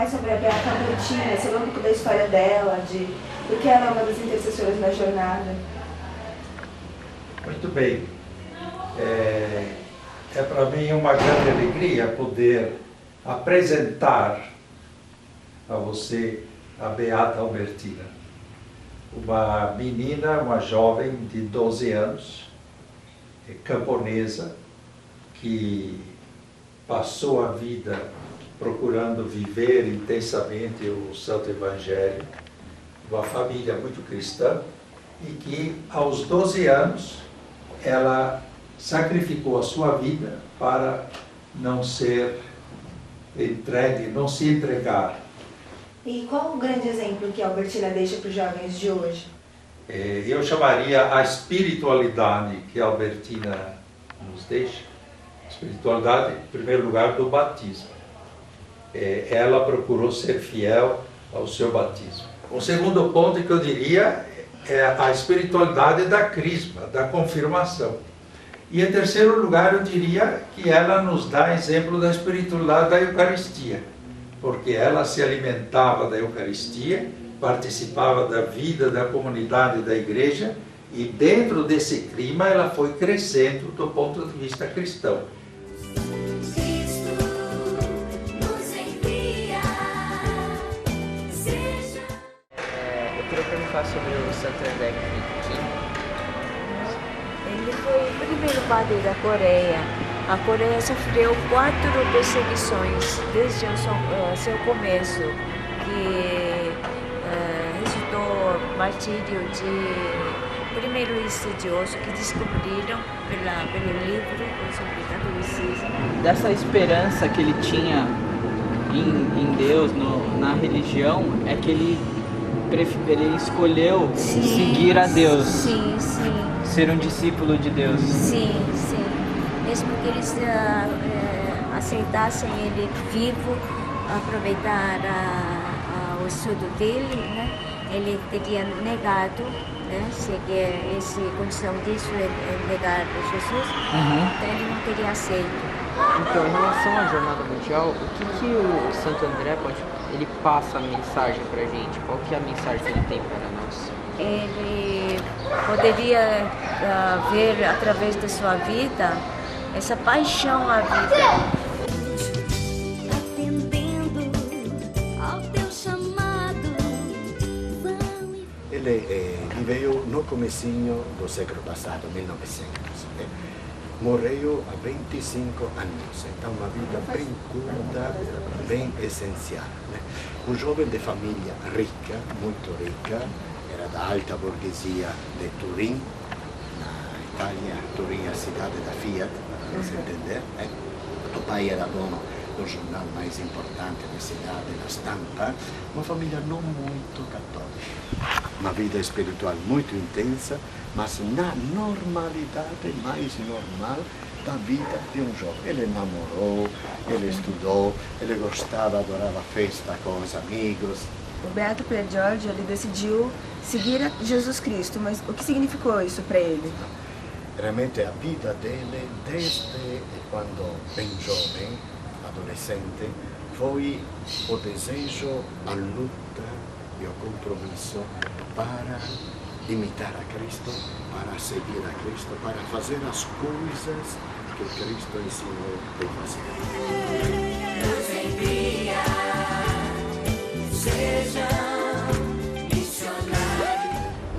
mais sobre a Beata Albertina, sobre um pouco da história dela, de porque ela é uma das intercessoras da jornada. Muito bem. É para mim uma grande alegria poder apresentar a você a Beata Albertina. Uma menina, uma jovem de 12 anos, camponesa, que passou a vida procurando viver intensamente o Santo Evangelho, uma família muito cristã, e que aos 12 anos ela sacrificou a sua vida para não ser entregue, não se entregar. E qual o grande exemplo que a Albertina deixa para os jovens de hoje? Eu chamaria a espiritualidade que a Albertina nos deixa, espiritualidade, em primeiro lugar, do batismo. Ela procurou ser fiel ao seu batismo. O segundo ponto que eu diria é a espiritualidade da crisma, da confirmação. E em terceiro lugar, eu diria que ela nos dá exemplo da espiritualidade da Eucaristia, porque ela se alimentava da Eucaristia, participava da vida da comunidade da igreja, e dentro desse clima ela foi crescendo do ponto de vista cristão. Eu queria perguntar sobre o Santo André Kim. Ele foi o primeiro padre da Coreia. A Coreia sofreu 4 perseguições desde o seu começo, que resultou martírio de primeiro estudioso que descobriram pelo livro sobre catolicismo. Dessa esperança que ele tinha em Deus, na religião, é que ele escolheu seguir a Deus. Sim, sim. Ser um discípulo de Deus. Sim, sim. Mesmo que eles aceitassem ele vivo, aproveitar o estudo dele, né? Ele teria negado, né? Seguir essa condição disso, negar Jesus, então ele não teria aceito. Então, em relação à jornada mundial, o que o Santo André ele passa a mensagem pra gente? Qual que é a mensagem que ele tem para nós? Ele poderia ver através da sua vida essa paixão à vida. Atendendo ao teu chamado. Ele viveu no comecinho do século passado, 1900. Morreu há 25 anos, então uma vida bem curta, bem essencial. Um jovem de família rica, muito rica, era da alta burguesia de Turim, na Itália. Turim é a cidade da Fiat, para você entender. O pai era dono do jornal mais importante da cidade, La Stampa. Uma família não muito católica. Uma vida espiritual muito intensa, mas na normalidade mais normal da vida de um jovem. Ele namorou, ele estudou, ele gostava, adorava festa com os amigos. O Beato Pier Giorgio, ele decidiu seguir a Jesus Cristo, mas o que significou isso para ele? Realmente a vida dele, desde quando bem jovem, adolescente, foi o desejo, a luta e o compromisso para imitar a Cristo, para seguir a Cristo, para fazer as coisas que Cristo ensinou a fazer.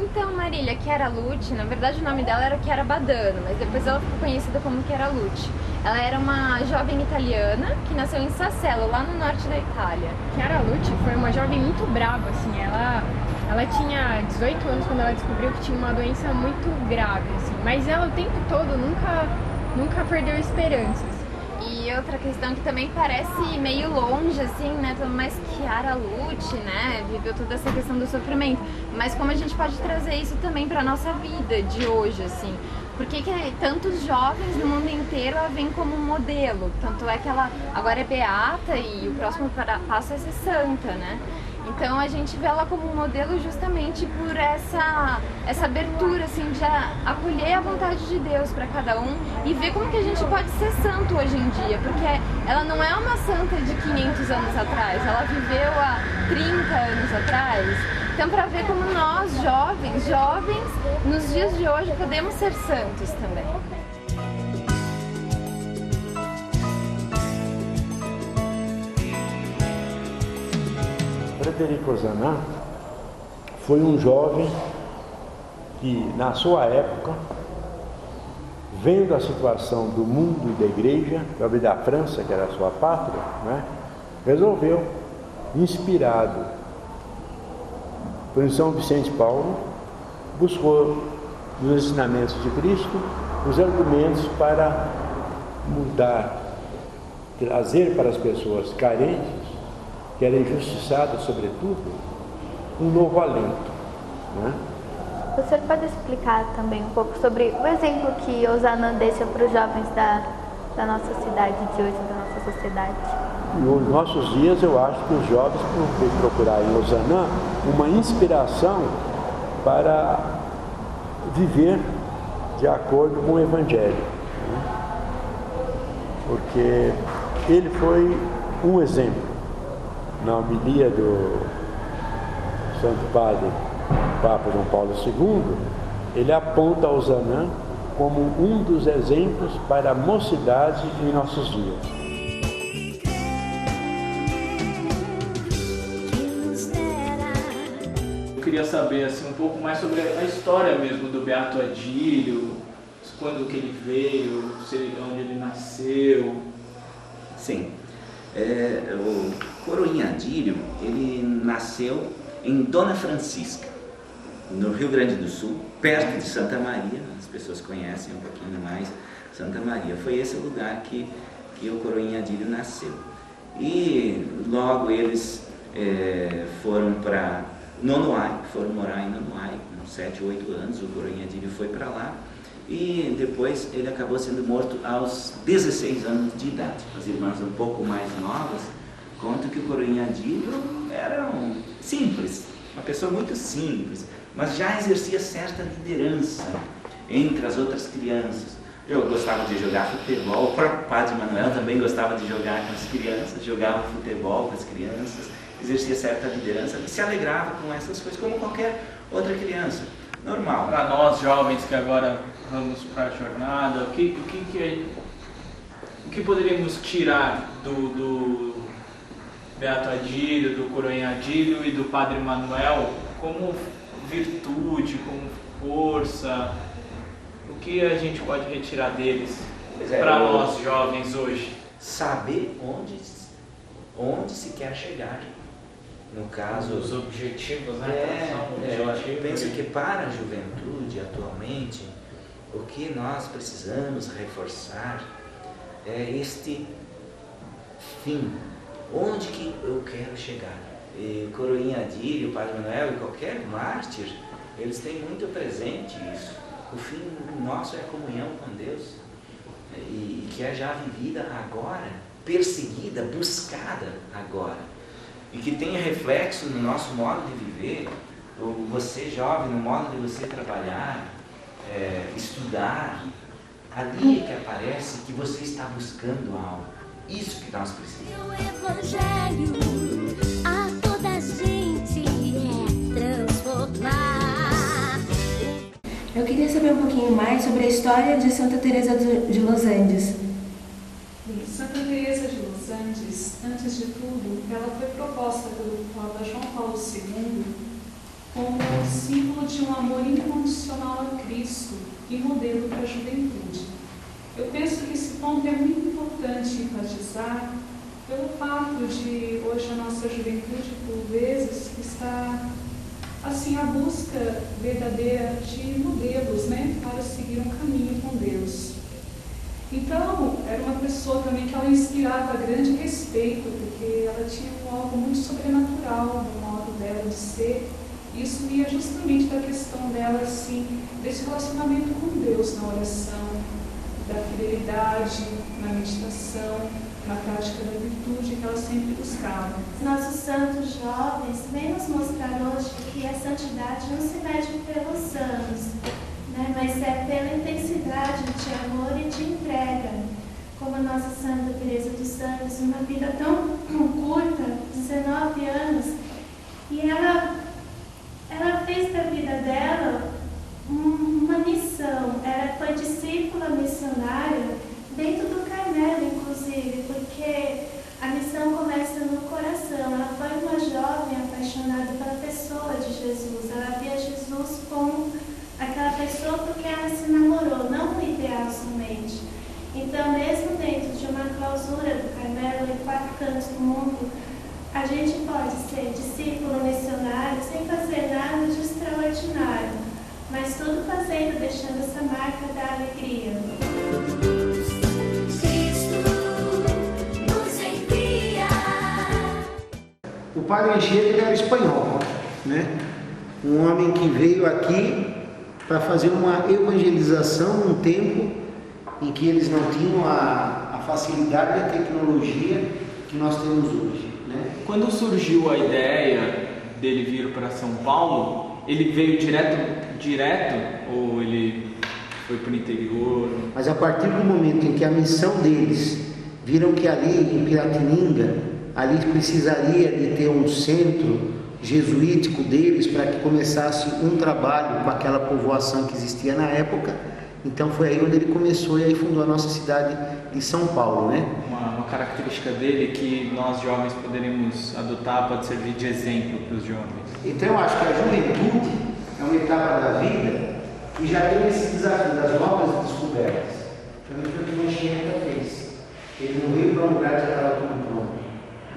Então, Marília Chiara Lucci, na verdade o nome dela era Chiara Badano, mas depois ela ficou conhecida como Chiara Lucci. Ela era uma jovem italiana que nasceu em Sassello, lá no norte da Itália. Chiara Lucci foi uma jovem muito brava, assim, ela tinha 18 anos quando ela descobriu que tinha uma doença muito grave, assim, mas ela o tempo todo nunca perdeu esperanças. E outra questão que também parece meio longe, assim, né, mas Chiara Lucci, né, viveu toda essa questão do sofrimento, mas como a gente pode trazer isso também para nossa vida de hoje, assim, porque que tantos jovens no mundo inteiro a veem como modelo, tanto é que ela agora é beata e o próximo passo é ser santa, né. Então a gente vê ela como um modelo justamente por essa abertura, assim, de acolher a vontade de Deus para cada um e ver como que a gente pode ser santo hoje em dia, porque ela não é uma santa de 500 anos atrás, ela viveu há 30 anos atrás. Então, para ver como nós, jovens, nos dias de hoje, podemos ser santos também. Frederico Ozanam foi um jovem que, na sua época, vendo a situação do mundo e da igreja, talvez da França, que era a sua pátria, né, resolveu, inspirado por São Vicente Paulo, buscou nos ensinamentos de Cristo os argumentos para mudar, trazer para as pessoas carentes, que eram injustiçadas sobretudo, um novo alento, né? O senhor pode explicar também um pouco sobre o exemplo que Ozanam deixa para os jovens da nossa cidade de hoje, da nossa sociedade? Nos nossos dias, eu acho que os jovens procurar em Ozanam uma inspiração para viver de acordo com o Evangelho, né? Porque ele foi um exemplo. Na homilia do Santo Padre Papa João Paulo II, ele aponta Ozanam como um dos exemplos para a mocidade em nossos dias. Eu queria saber assim, um pouco mais sobre a história mesmo do Beato Adílio, quando que ele veio, onde ele nasceu. Sim. O Coroinha Adílio, ele nasceu em Dona Francisca, no Rio Grande do Sul, perto de Santa Maria. As pessoas conhecem um pouquinho mais Santa Maria. Foi esse o lugar que o Coroinha Adílio nasceu. E logo eles foram para Nonoai, foram morar em Nonoai, com 7 ou 8 anos. O Coroinha Adílio foi para lá. E depois ele acabou sendo morto aos 16 anos de idade. As irmãs um pouco mais novas contam que o Coroinha Adílio era simples, uma pessoa muito simples, mas já exercia certa liderança entre as outras crianças. Eu gostava de jogar futebol, o próprio Padre Manuel também gostava de jogar com as crianças, jogava futebol com as crianças, exercia certa liderança e se alegrava com essas coisas como qualquer outra criança. Normal. Para nós jovens que agora vamos para a jornada, o que poderíamos tirar do Beato Adílio, do Coroinha Adílio e do Padre Manuel como virtude, como força? O que a gente pode retirar deles para nós jovens hoje? Saber onde se quer chegar. No caso, os objetivos, né? Eu penso que para a juventude atualmente, o que nós precisamos reforçar é este fim. Onde que eu quero chegar? E Coroinha Adílio, Padre Manuel e qualquer mártir, eles têm muito presente isso. O fim nosso é a comunhão com Deus, e que é já vivida agora, perseguida, buscada agora. E que tenha reflexo no nosso modo de viver, você jovem, no modo de você trabalhar, estudar. Ali é que aparece que você está buscando algo. Isso que nós precisamos. O Evangelho a toda a gente transformar. Eu queria saber um pouquinho mais sobre a história de Santa Teresa de Los Andes. Santa Teresa de Los Andes, antes de tudo, ela foi proposta pelo Papa João Paulo II como símbolo de um amor incondicional a Cristo e modelo para a juventude. Eu penso que esse ponto é muito importante enfatizar pelo fato de hoje a nossa juventude, por vezes, está assim à busca verdadeira de modelos, né, para seguir um caminho com Deus. Então, era uma pessoa também que ela inspirava grande respeito, porque ela tinha algo muito sobrenatural no modo dela de ser. Isso via justamente da questão dela, assim, desse relacionamento com Deus na oração, da fidelidade, na meditação, na prática da virtude que ela sempre buscava. Nossos santos jovens vêm nos mostrar hoje que a santidade não se mede pelos anos, né, mas é pela intensidade de amor e de entrega, como a nossa Santa Teresa dos Anjos anos, uma vida tão curta, 19 anos, e ela fez da vida dela uma missão. Ela foi discípula missionária dentro do Carmelo, inclusive, porque a missão começa no coração. Ela foi uma jovem apaixonada pela pessoa de Jesus. Ela via Jesus como aquela pessoa porque ela se namorou, não um ideal somente. Então, mesmo dentro de uma clausura do Carmelo em 4 cantos do mundo, a gente pode ser discípulo missionário sem fazer nada de extraordinário, mas tudo fazendo, deixando essa marca da alegria. O padre Anchieta, ele era espanhol, né? Um homem que veio aqui para fazer uma evangelização num tempo em que eles não tinham a facilidade e a tecnologia que nós temos hoje, né? Quando surgiu a ideia dele vir para São Paulo, ele veio direto ou ele foi para o interior? Mas a partir do momento em que a missão deles viram que ali em Piratininga ali precisaria de ter um centro jesuítico deles para que começasse um trabalho com aquela povoação que existia na época. Então foi aí onde ele começou e aí fundou a nossa cidade de São Paulo, né? Uma característica dele que nós jovens poderemos adotar, pode servir de exemplo para os jovens. Então eu acho que a juventude é uma etapa da vida que já tem esse desafio das novas descobertas. Foi o que o Anchieta fez. Ele não veio para um lugar que já estava tudo pronto.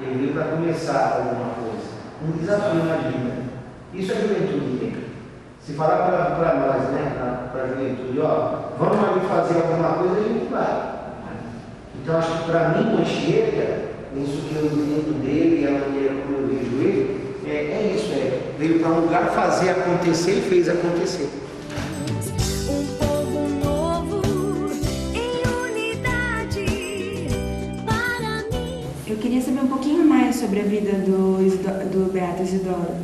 Ele veio para começar alguma coisa. Um desafio na vida. Isso é juventude. Se falar para nós, né, para a juventude, ó, vamos ali fazer alguma coisa, a gente vai. Então acho que para mim, o Anchieta, isso que eu entendo dele e a maneira como eu vejo ele, é isso, veio para um lugar fazer acontecer e fez acontecer. Eu queria saber um pouquinho mais sobre a vida do Beato Isidoro.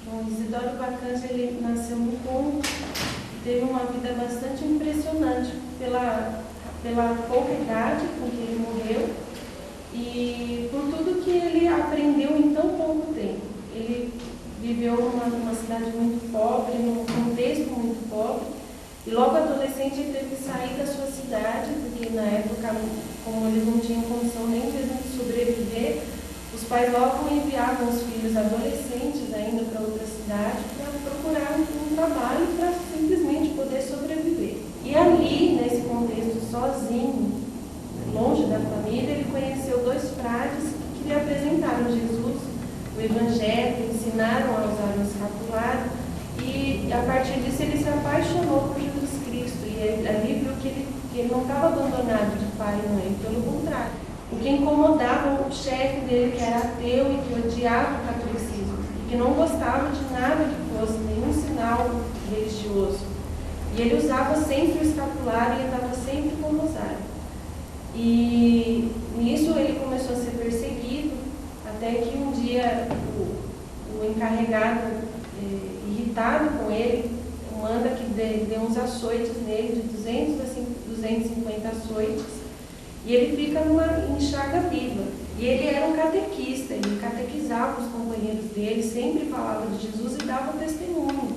Bom, Isidoro Bacanje, ele nasceu no Congo e teve uma vida bastante impressionante pela pouca idade com que ele morreu e por tudo que ele aprendeu em tão pouco tempo. Ele viveu numa cidade muito pobre, num contexto muito pobre, e logo adolescente ele teve que sair da sua cidade, porque na época, como eles não tinham condição nem mesmo de sobreviver, os pais logo enviavam os filhos adolescentes ainda para outra cidade para procurar um trabalho para simplesmente poder sobreviver. E ali, nesse contexto sozinho, longe da família, ele conheceu 2 frades que lhe apresentaram Jesus, o Evangelho, ensinaram a usar o escapulário, e a partir disso ele se apaixonou por Jesus Cristo, e ali viu que ele não estava abandonado de pai e mãe, pelo contrário. O que incomodava o chefe dele, que era ateu e que odiava o catolicismo, e que não gostava de nada que fosse nenhum sinal religioso. E ele usava sempre o escapulário e andava sempre com o rosário. E nisso ele começou a ser perseguido, até que um dia o encarregado, irritado com ele, manda que dê uns açoites nele, de 200 a 250 açoites, e ele fica em chaga viva. E ele era um catequista, ele catequizava os companheiros dele, sempre falava de Jesus e dava testemunho,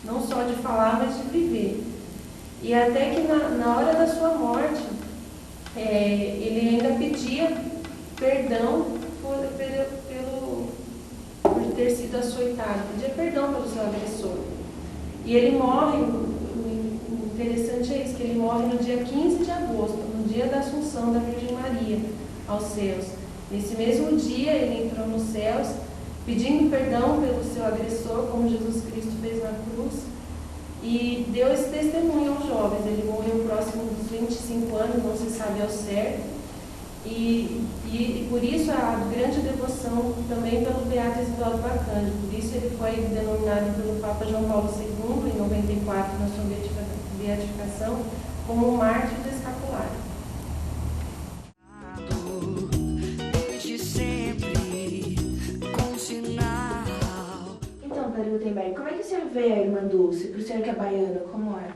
não só de falar, mas de viver. E até que na hora da sua morte, ele ainda pedia perdão por ter sido açoitado, pedia perdão pelo seu agressor. E ele morre, o interessante é isso, que ele morre no dia 15 de agosto, no dia da Assunção da Virgem Maria aos céus. Nesse mesmo dia ele entrou nos céus, pedindo perdão pelo seu agressor, como Jesus Cristo fez na cruz, e deu esse testemunho aos jovens. Ele morreu próximo dos 25 anos, não se sabe ao certo, e por isso a grande devoção também pelo Beato Isidoro Bacanje. Por isso ele foi denominado pelo Papa João Paulo II, em 94, na sua beatificação, como o mártir do escapulário. Então, Padre Gutenberg, como é que o senhor vê a Irmã Dulce? Para o senhor que é baiano, como é?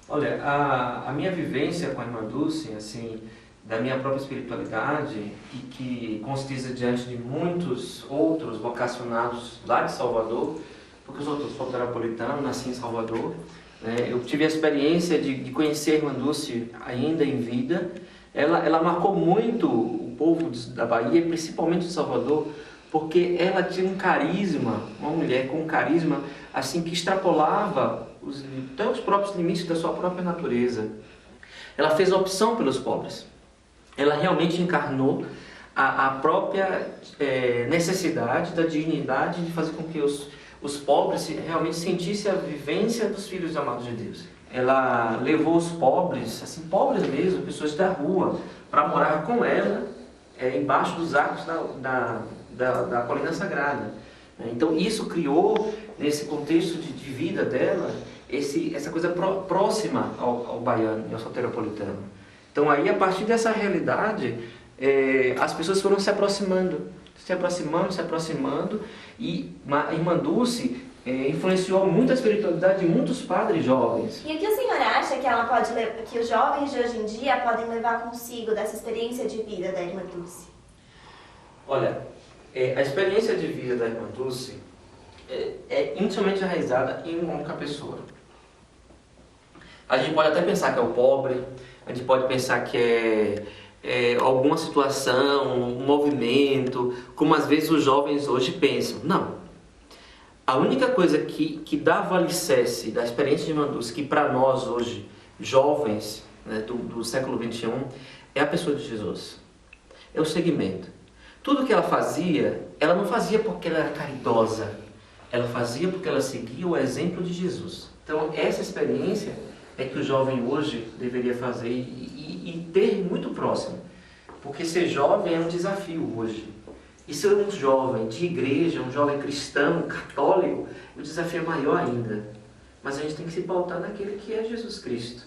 Olha, a minha vivência com a Irmã Dulce, assim, da minha própria espiritualidade e que constiza diante de muitos outros vocacionados lá de Salvador, porque eu sou soteropolitano, nasci em Salvador, né? Eu tive a experiência de conhecer a irmã Dulce ainda em vida. Ela marcou muito o povo da Bahia, principalmente de Salvador, porque ela tinha um carisma, uma mulher com um carisma assim que extrapolava até os próprios limites da sua própria natureza. Ela fez a opção pelos pobres. Ela realmente encarnou a própria necessidade da dignidade de fazer com que os pobres realmente sentissem a vivência dos filhos amados de Deus. Ela levou os pobres, assim, pobres mesmo, pessoas da rua, para morar com ela embaixo dos arcos da colina sagrada. Então isso criou, nesse contexto de vida dela, essa coisa próxima ao baiano e ao soteropolitano. Então aí, a partir dessa realidade, as pessoas foram se aproximando, e a irmã Dulce influenciou muito a espiritualidade de muitos padres jovens. E o que a senhora acha que os jovens de hoje em dia podem levar consigo dessa experiência de vida da irmã Dulce? Olha, a experiência de vida da irmã Dulce é intimamente enraizada em uma única pessoa. A gente pode até pensar que é o pobre, a gente pode pensar que é alguma situação, um movimento, como às vezes os jovens hoje pensam. Não. A única coisa que dá alicerce da experiência de irmã Dulce, que para nós hoje, jovens, né, do século XXI, é a pessoa de Jesus. É o seguimento. Tudo que ela fazia, ela não fazia porque ela era caridosa. Ela fazia porque ela seguia o exemplo de Jesus. Então, essa experiência é que o jovem hoje deveria fazer e ter muito próximo. Porque ser jovem é um desafio hoje. E ser um jovem de igreja, um jovem cristão, católico, o desafio é maior ainda. Mas a gente tem que se pautar naquele que é Jesus Cristo,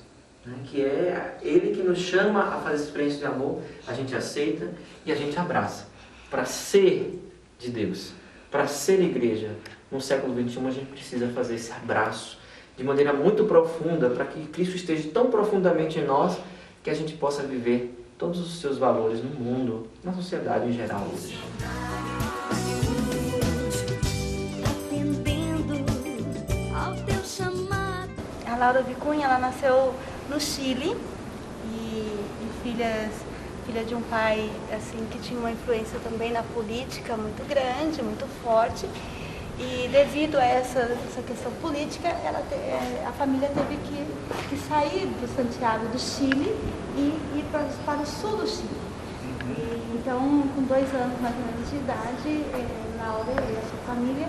né? Que é Ele que nos chama a fazer experiência de amor, a gente aceita e a gente abraça. Para ser de Deus, para ser igreja, no século XXI a gente precisa fazer esse abraço de maneira muito profunda, para que Cristo esteja tão profundamente em nós que a gente possa viver todos os seus valores no mundo, na sociedade em geral hoje. A Laura Vicunha, ela nasceu no Chile e filha de um pai assim que tinha uma influência também na política muito grande, muito forte. E devido a essa questão política, a família teve que sair do Santiago do Chile e ir para o sul do Chile. Então, com 2 anos mais ou menos de idade, Laura e a sua família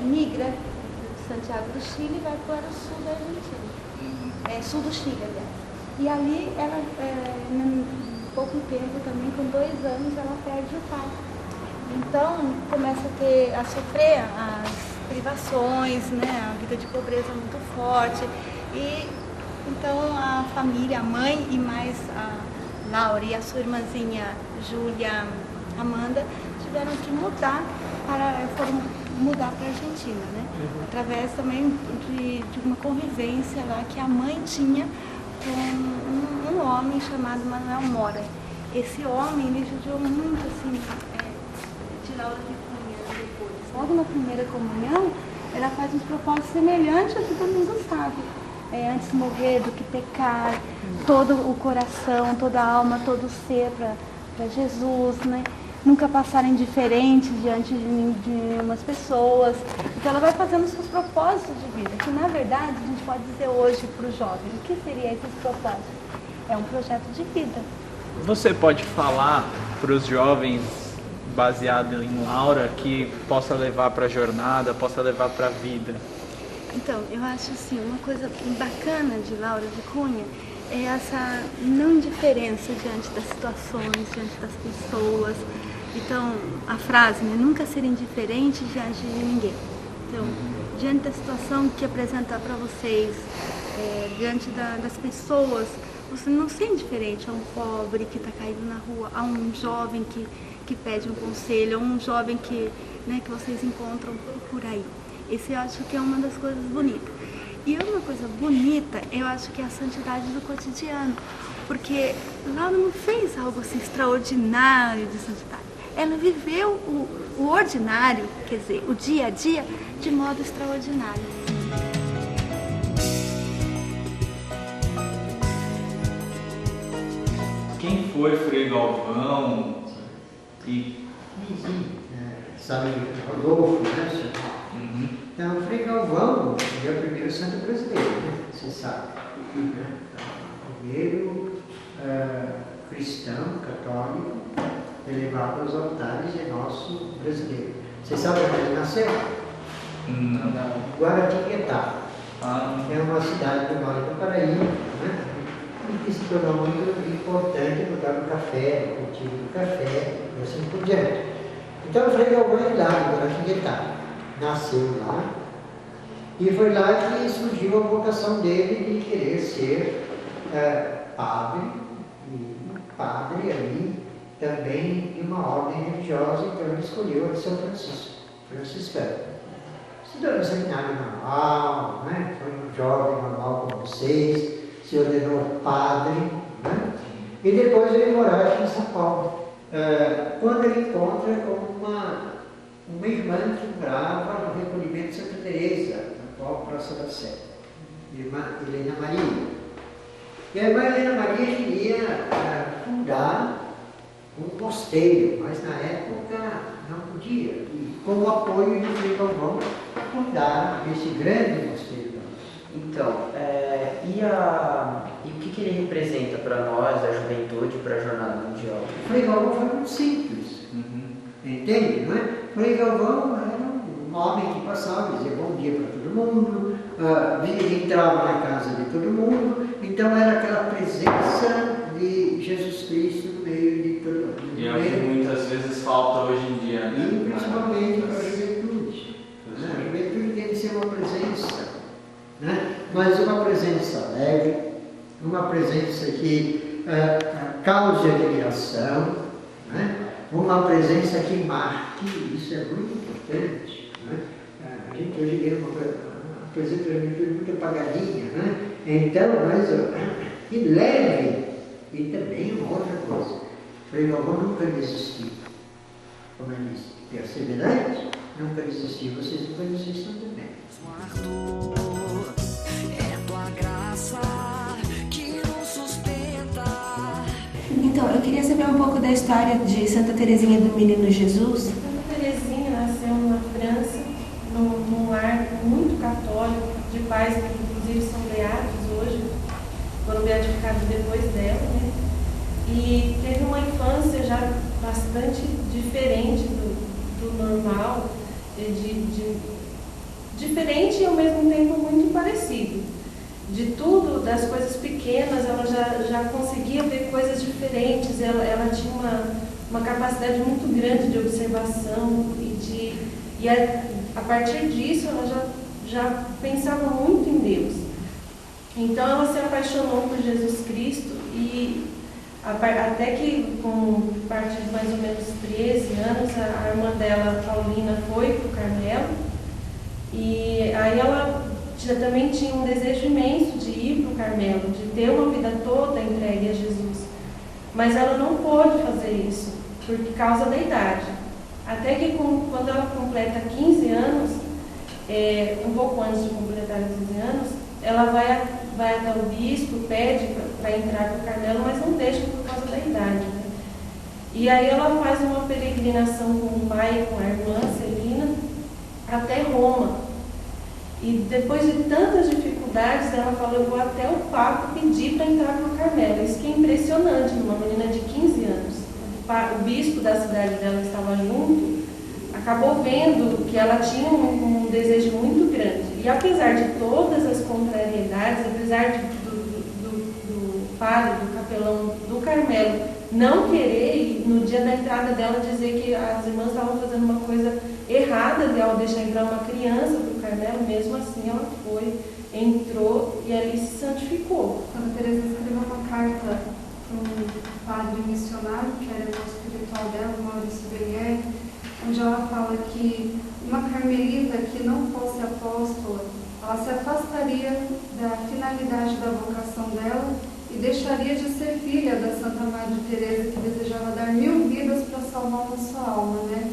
migra de Santiago do Chile e vai para o sul da Argentina. Sul do Chile, aliás. E ali, ela, em pouco tempo também, com 2 anos, ela perde o pai. Então, começa a sofrer as privações, né? A vida de pobreza muito forte. E então a família, a mãe e mais a Laura e a sua irmãzinha Júlia Amanda tiveram que foram mudar para a Argentina, né? Através também de uma convivência lá que a mãe tinha com um homem chamado Manuel Mora. Esse homem, ele judiou muito, assim, de Laura Vicunha depois. Logo na primeira comunhão, ela faz uns propósitos semelhantes ao que todo mundo sabe. Antes de morrer do que pecar, todo o coração, toda a alma, todo o ser para Jesus, né? Nunca passar indiferente diante de umas pessoas. Então ela vai fazendo seus propósitos de vida, que na verdade a gente pode dizer hoje para o jovem, o que seria esses propósitos? É um projeto de vida. Você pode falar para os jovens, baseado em Laura, que possa levar para a jornada, possa levar para a vida? Então, eu acho assim, uma coisa bacana de Laura Vicunha é essa não indiferença diante das situações, diante das pessoas. Então, a frase, né, nunca ser indiferente diante de ninguém. Então, diante da situação que apresentar para vocês, diante das pessoas, você não ser indiferente a um pobre que está caído na rua, a um jovem que pede um conselho, a um jovem que vocês encontram por aí. Esse eu acho que é uma das coisas bonitas. E uma coisa bonita, eu acho que é a santidade do cotidiano. porque Laura não fez algo assim extraordinário de santidade. Ela viveu o ordinário, quer dizer, o dia a dia, de modo extraordinário. Quem foi Frei Galvão? Sabe, Rodolfo, né, senhor? Então, Frei Galvão é o primeiro santo brasileiro, né? Você sabe. Né? O primeiro cristão, católico, elevado aos altares é nosso brasileiro. Você sabe onde ele nasceu? Não. Guaratinguetá. É uma cidade do Vale do Paraíba, né? E que se tornou muito importante no lugar do café, no cultivo do café e assim por diante. Então, o Frei Galvão é lá de Guaratinguetá. Nasceu lá, e foi lá que surgiu a vocação dele de querer ser padre, e padre ali também de uma ordem religiosa, então ele escolheu a de São Francisco, franciscano. Estudou no seminário normal, né? Foi um jovem normal como vocês, se ordenou padre, né? E depois veio morar aqui em São Paulo. Quando ele encontra uma irmã que morava no recolhimento de Santa Teresa, na atual Praça da Sé, irmã Helena Maria. E a irmã Helena Maria queria fundar um mosteiro, mas na época não podia. E com o apoio de Frei Galvão, fundaram esse grande mosteiro. Então, e o que ele representa para nós, a juventude, para a Jornada Mundial? Frei Galvão foi muito simples. Entende, não é? Frei Galvão era um homem que passava, dizia bom dia para todo mundo, entrava na casa de todo mundo, então era aquela presença de Jesus Cristo no meio de todo mundo. E é o que muitas vezes falta hoje em dia, né? E principalmente para a juventude. A juventude tem que ser uma presença, né? Mas uma presença leve, uma presença que cause admiração, né? Uma presença que marque, isso é muito importante. Né? A gente hoje vê uma presença muito apagadinha, né? Então, mas que leve, e também uma outra coisa. Frei Galvão nunca desistiu. Como ele disse, perseverante, nunca desistiu. Vocês nunca desistam também. É tua graça que nos sustenta. Então, eu queria saber um pouco da história de Santa Teresinha do Menino Jesus. Santa Teresinha nasceu na França, num lar muito católico, de pais que inclusive são beatos hoje, foram beatificados depois dela, né? E teve uma infância já bastante diferente do normal, diferente e ao mesmo tempo muito parecido. De tudo, das coisas pequenas, ela já conseguia ver coisas diferentes, ela tinha uma capacidade muito grande de observação e a partir disso ela já pensava muito em Deus. Então ela se apaixonou por Jesus Cristo e até que com a partir de mais ou menos 13 anos, a irmã dela, Paulina, foi para o Carmelo e aí ela também tinha um desejo imenso de ir para o Carmelo, de ter uma vida toda entregue a Jesus. Mas ela não pôde fazer isso, por causa da idade. Até que quando ela completa 15 anos, um pouco antes de completar 15 anos, ela vai até o bispo, pede para entrar para o Carmelo, mas não deixa por causa da idade. Né? E aí ela faz uma peregrinação com o pai e com a irmã, Celina, até Roma. E depois de tantas dificuldades, ela falou, eu vou até o Papa pedir para entrar para o Carmelo. Isso que é impressionante, numa menina de 15 anos. O bispo da cidade dela estava junto, acabou vendo que ela tinha um desejo muito grande. E apesar de todas as contrariedades, apesar do padre, do capelão do Carmelo, não querer, e no dia da entrada dela dizer que as irmãs estavam fazendo uma coisa errada ao deixar entrar uma criança para o Carmelo, mesmo assim ela foi, entrou e ali se santificou. Santa Teresa escreveu uma carta para um padre missionário, que era o espiritual dela, Maurício Benier, onde ela fala que uma carmelita que não fosse apóstola, ela se afastaria da finalidade da vocação dela e deixaria de ser filha da Santa Maria Teresa, que desejava dar 1000 vidas para salvar nossa alma, né?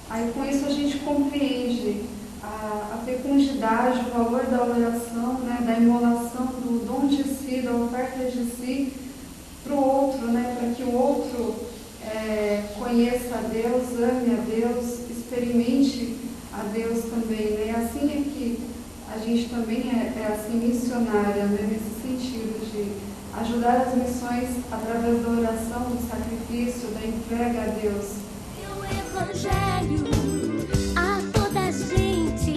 Aí com isso a gente compreende a fecundidade, o valor da oração, né? Da imolação, do dom de si, da oferta de si para o outro, né? Para que o outro conheça a Deus, ame a Deus, experimente a Deus também, né? Assim é que a gente também é assim missionária, né? Nesse sentido de ajudar as missões através da oração, do sacrifício, da entrega a Deus. O Evangelho a toda a gente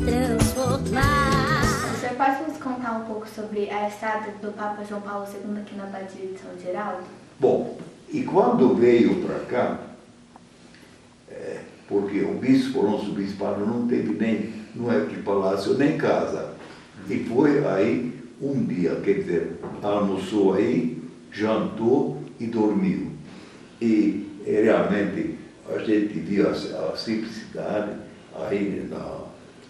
transformar. O senhor pode nos contar um pouco sobre a estada do Papa João Paulo II aqui na Abadia de São Geraldo? Bom, e quando veio para cá, porque o bispo, o nosso bispado, não teve nem, não é que palácio, nem casa. E foi aí um dia, quer dizer, almoçou aí, jantou e dormiu. E realmente a gente viu a simplicidade aí na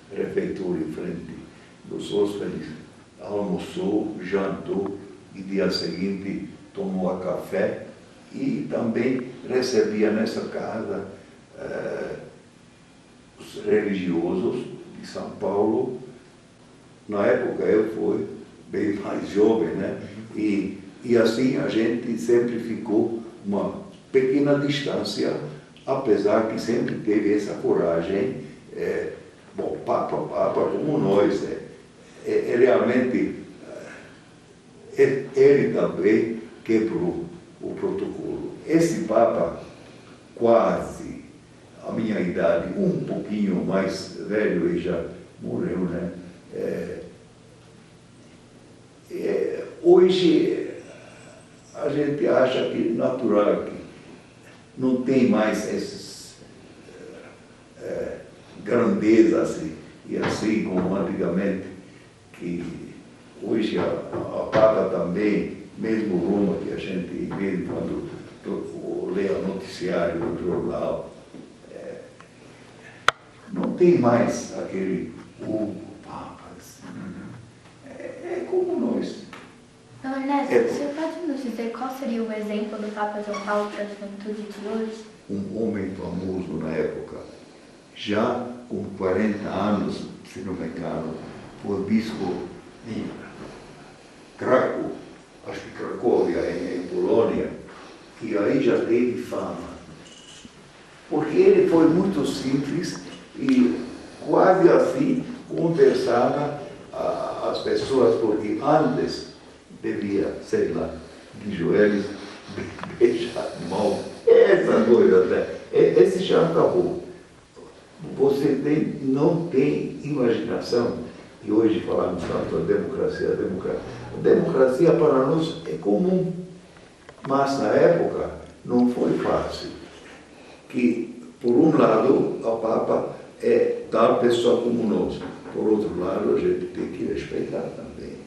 prefeitura em frente dos hóspedes. Almoçou, jantou e dia seguinte tomou café e também recebia nessa casa os religiosos de São Paulo. Na época eu fui bem mais jovem, né? E assim a gente sempre ficou uma pequena distância, apesar que sempre teve essa coragem. Bom, Papa como nós, realmente ele também quebrou o protocolo. Esse Papa, quase a minha idade, um pouquinho mais velho e já morreu, né? Hoje a gente acha que natural que não tem mais essas grandezas assim, e assim como antigamente, que hoje a Papa também, mesmo Roma, que a gente vê quando lê o noticiário do jornal, não tem mais aquele Papa. É como nós. Então, Ernesto, o senhor pode nos dizer qual seria o exemplo do Papa João Paulo para a juventude de hoje? Um homem famoso na época, já com 40 anos, se não me engano, foi bispo em Krakow, acho que Cracóvia, em Polônia, e aí já teve fama. Porque ele foi muito simples e quase assim conversava as pessoas, porque antes devia, sei lá, de joelhos, beijar a mão, essa coisa, né? Esse já acabou. Você não tem imaginação, e hoje falamos tanto da democracia, a democracia para nós é comum, mas na época não foi fácil. Que, por um lado, o Papa é tal pessoa como nós, por outro lado, a gente tem que respeitar também.